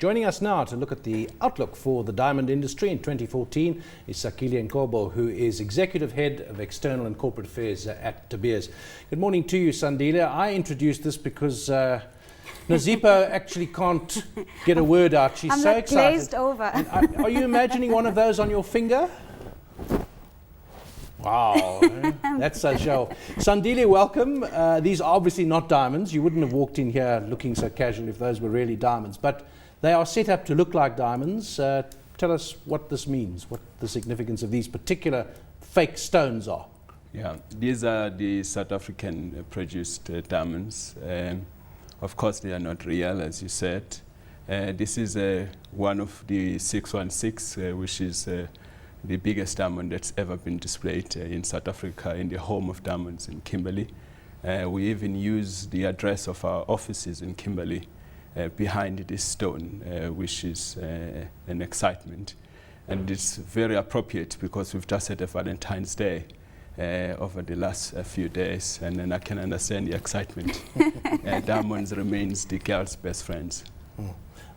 Joining us now to look at the outlook for the diamond industry in 2014 is Sakhile Ngcobo, who is Executive Head of External and Corporate Affairs at De Beers. Good morning to you, Sandile. I introduced this because Nazipo actually can't get a word out. She's so excited. Glazed over. Are you imagining one of those on your finger? Wow, that's a show. Sandile, welcome. These are obviously not diamonds. You wouldn't have walked in here looking so casual if those were really diamonds, but they are set up to look like diamonds. Tell us what this means, what the significance of these particular fake stones are. Yeah, these are the South African produced diamonds. Of course, they are not real, as you said. This is one of the 616, which is the biggest diamond that's ever been displayed in South Africa, in the home of diamonds in Kimberley. We even use the address of our offices in Kimberley behind this stone, which is an excitement. And it's very appropriate because we've just had a Valentine's Day over the last few days, and then I can understand the excitement. Diamonds remains the girls' best friends.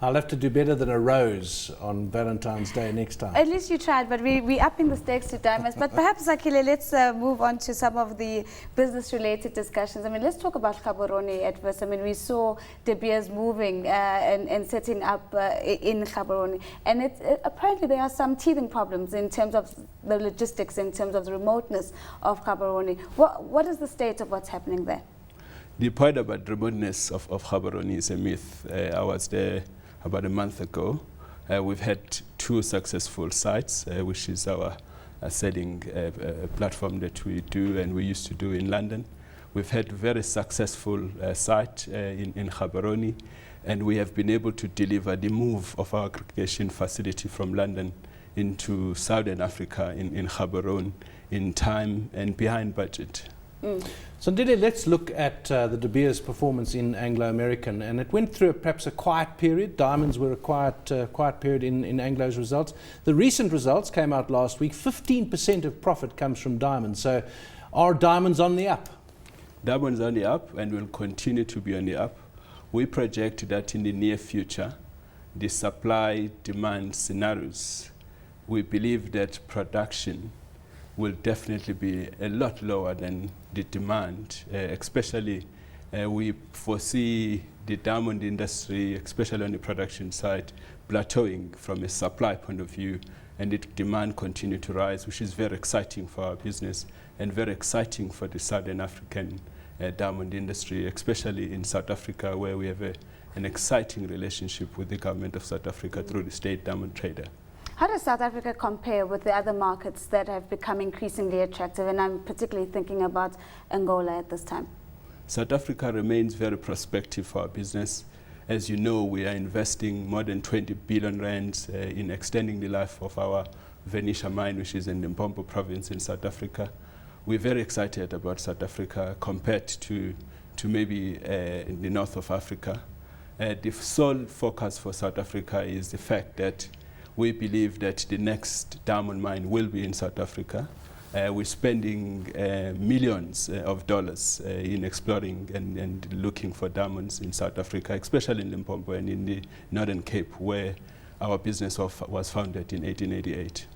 I'll have to do better than a rose on Valentine's Day next time. At least you tried, but we're upping the stakes to diamonds. But perhaps, Sakhile, let's move on to some of the business-related discussions. I mean, let's talk about Gaborone at first. I mean, we saw De Beers moving and setting up in Gaborone. And apparently there are some teething problems in terms of the logistics, in terms of the remoteness of Gaborone. What is the state of what's happening there? The point about remoteness of Gaborone is a myth. I was there about a month ago. We've had 2 successful sites, which is our selling platform that we do and we used to do in London. We've had a very successful site in Gaborone, and we have been able to deliver the move of our aggregation facility from London into Southern Africa in Gaborone in time and behind budget. So Ndile, let's look at the De Beers performance in Anglo-American, and it went through perhaps a quiet period. Diamonds were a quiet period in Anglo's results. The recent results came out last week. 15% of profit comes from diamonds. So are diamonds on the up? Diamonds on the up and will continue to be on the up. We project that in the near future, the supply-demand scenarios, we believe that production will definitely be a lot lower than the demand, especially we foresee the diamond industry, especially on the production side, plateauing from a supply point of view, and the demand continue to rise, which is very exciting for our business and very exciting for the Southern African diamond industry, especially in South Africa, where we have an exciting relationship with the government of South Africa through the State Diamond Trader. How does South Africa compare with the other markets that have become increasingly attractive? And I'm particularly thinking about Angola at this time. South Africa remains very prospective for our business. As you know, we are investing more than 20 billion rands in extending the life of our Venetia mine, which is in the Limpopo province in South Africa. We're very excited about South Africa compared to maybe in the north of Africa. The sole focus for South Africa is the fact that we believe that the next diamond mine will be in South Africa. We're spending millions of dollars in exploring and looking for diamonds in South Africa, especially in Limpopo and in the Northern Cape, where our business was founded in 1888.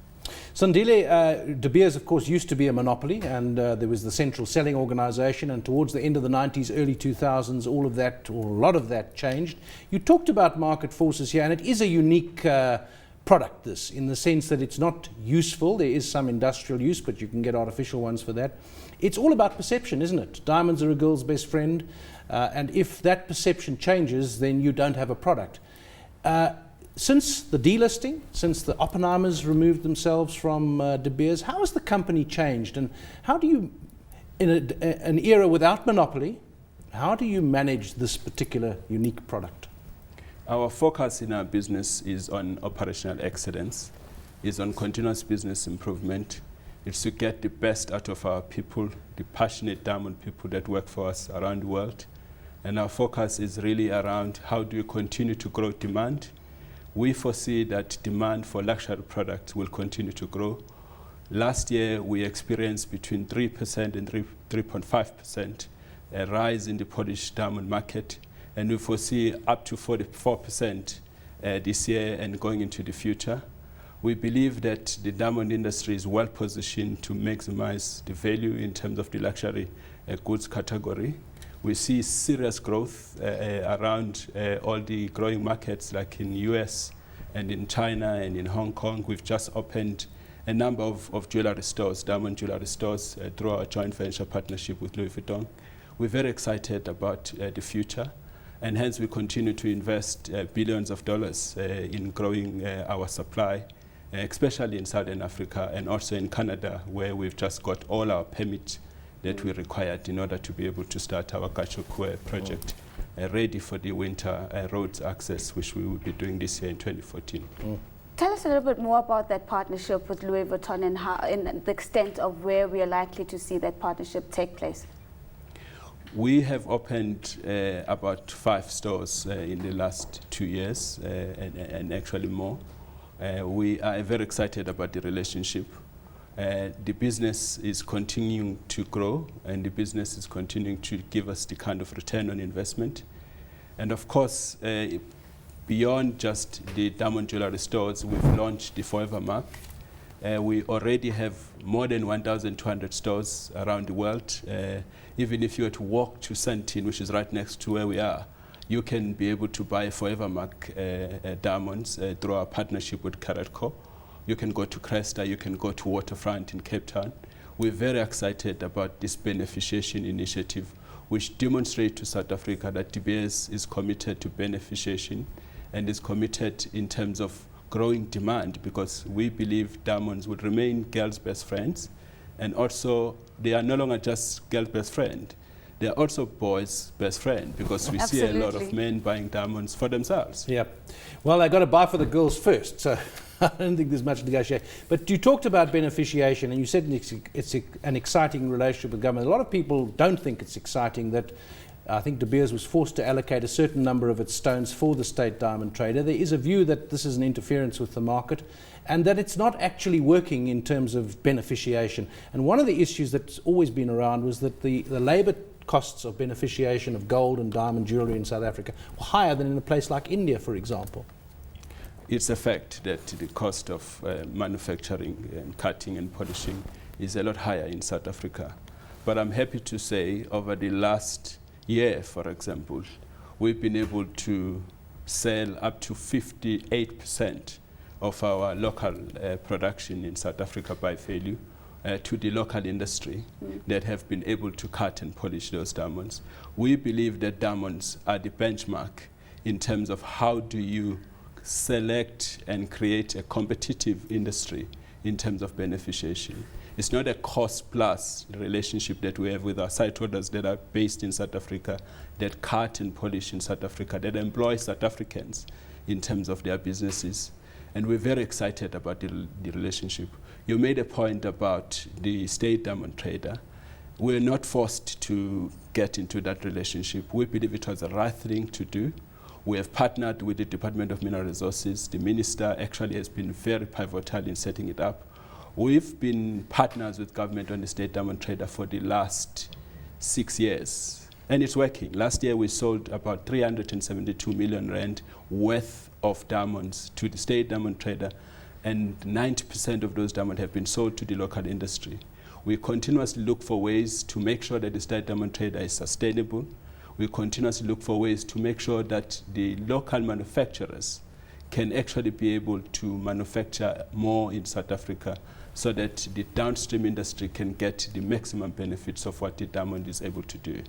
Sandile, De Beers, of course, used to be a monopoly, and there was the central selling organization, and towards the end of the 90s, early 2000s, all of that, or a lot of that changed. You talked about market forces here, and it is a unique product, this, in the sense that it's not useful. There is some industrial use, but you can get artificial ones for that. It's all about perception, isn't it? Diamonds are a girl's best friend, and if that perception changes, then you don't have a product. Since the delisting, since the Oppenheimers removed themselves from De Beers, how has the company changed, and how do you, in an era without monopoly, how do you manage this particular unique product? Our focus in our business is on operational excellence, is on continuous business improvement. It's to get the best out of our people, the passionate diamond people that work for us around the world. And our focus is really around how do we continue to grow demand. We foresee that demand for luxury products will continue to grow. Last year, we experienced between 3% and 3.5% rise in the Polish diamond market, and we foresee up to 44% this year and going into the future. We believe that the diamond industry is well positioned to maximize the value in terms of the luxury goods category. We see serious growth around all the growing markets like in US and in China and in Hong Kong. We've just opened a number of jewelry stores, diamond jewelry stores, through our joint venture partnership with Louis Vuitton. We're very excited about the future, and hence we continue to invest billions of dollars in growing our supply, especially in Southern Africa and also in Canada, where we've just got all our permits that we required in order to be able to start our Gachokwe project, ready for the winter roads access, which we will be doing this year in 2014. Tell us a little bit more about that partnership with Louis Vuitton and how, and the extent of where we are likely to see that partnership take place. We have opened about 5 stores in the last 2 years, and actually more. We are very excited about the relationship. The business is continuing to grow, and the business is continuing to give us the kind of return on investment. And of course, beyond just the diamond jewelry stores, we've launched the Forever Mark. We already have more than 1,200 stores around the world. Even if you were to walk to Sandton, which is right next to where we are, you can be able to buy Forever Mark diamonds through our partnership with Karatco. You can go to Cresta, you can go to Waterfront in Cape Town. We're very excited about this beneficiation initiative, which demonstrates to South Africa that DBS is committed to beneficiation and is committed in terms of growing demand, because we believe diamonds will remain girls' best friends, and also they are no longer just girls' best friend. They are also boys' best friend, because we see a lot of men buying diamonds for themselves. Yeah. Well, they got to buy for the girls first, so I don't think there's much negotiation. But you talked about beneficiation, and you said it's an exciting relationship with government. A lot of people don't think it's exciting that I think De Beers was forced to allocate a certain number of its stones for the state diamond trader. There is a view that this is an interference with the market and that it's not actually working in terms of beneficiation. And one of the issues that's always been around was that the labour costs of beneficiation of gold and diamond jewellery in South Africa were higher than in a place like India, for example. It's a fact that the cost of manufacturing and cutting and polishing is a lot higher in South Africa. But I'm happy to say over the last year, for example, we've been able to sell up to 58% of our local production in South Africa by value to the local industry that have been able to cut and polish those diamonds. We believe that diamonds are the benchmark in terms of how do you select and create a competitive industry in terms of beneficiation. It's not a cost-plus relationship that we have with our site holders that are based in South Africa, that cut and polish in South Africa, that employ South Africans in terms of their businesses. And we're very excited about the relationship. You made a point about the state diamond trader. We're not forced to get into that relationship. We believe it was the right thing to do. We have partnered with the Department of Mineral Resources. The minister actually has been very pivotal in setting it up. We've been partners with government on the state diamond trader for the last 6 years, and it's working. Last year we sold about 372 million rand worth of diamonds to the state diamond trader, and 90% of those diamonds have been sold to the local industry. We continuously look for ways to make sure that the state diamond trader is sustainable. We continuously look for ways to make sure that the local manufacturers can actually be able to manufacture more in South Africa, so that the downstream industry can get the maximum benefits of what the diamond is able to do.